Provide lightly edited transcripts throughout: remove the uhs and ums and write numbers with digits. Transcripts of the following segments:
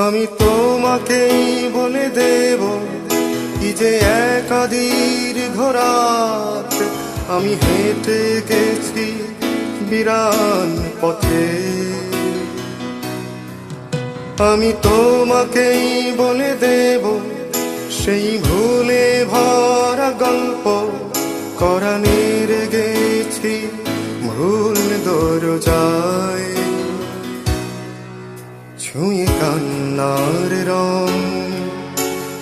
আমি তোমাকেই বলে দেব কি যে একাদীর্ঘ রাত আমি হেঁটে গেছি বিরান পথে। আমি তোমাকেই বলে দেব সেই ভুলে ভরা গল্প কোরানের গেছি ভুল দরজায়। ছুঁয়ে কান্নার রং,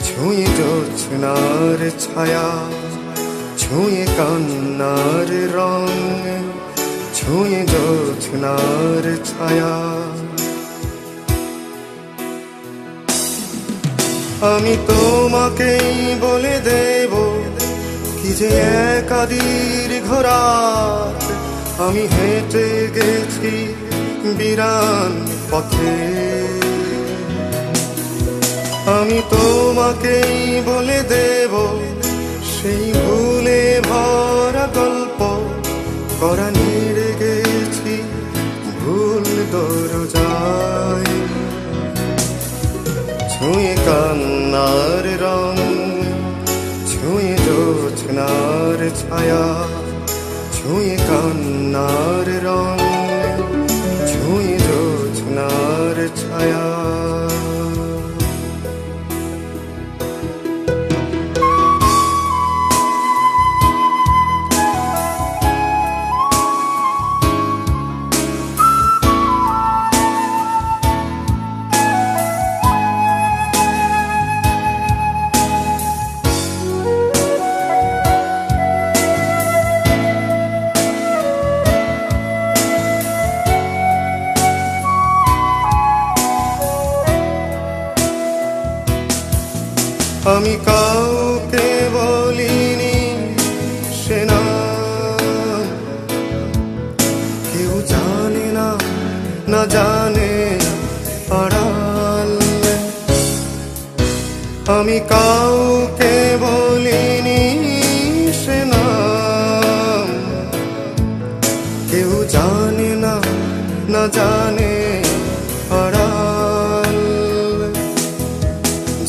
ছুঁয়ে জোছনার ছায়া, ছুঁয়ে কান্নার রং, ছুঁয়ে জোছনার ছায়া। আমি তোমাকেই বলে দেব কি যে একাদীর্ঘ রাত আমি হেঁটে গেছি বিরান পথে। আমি তোমাকেই বলে দেব সেই ভুলে ভরা গল্প কোরানের গেছি ভুল দরজায়। ছুঁয়ে কান্নার রং, ছুঁয়ে জোছনার ছায়া, ছুঁয়ে কান্নার রং, ছুঁয়ে জোছনার ছায়া। আমি কাউকে বলিনি সে না, কেউ জানে না, না জানে আড়াল। আমি কাউকে বলিনি সে না, কেউ জানে না, না জানে আড়াল।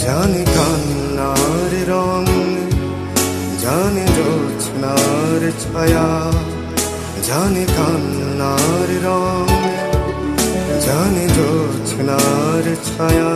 জানে কান্নার রং, জানে জোছনার ছায়া, জানে কান্নার রং, জানে জোছনার ছায়া।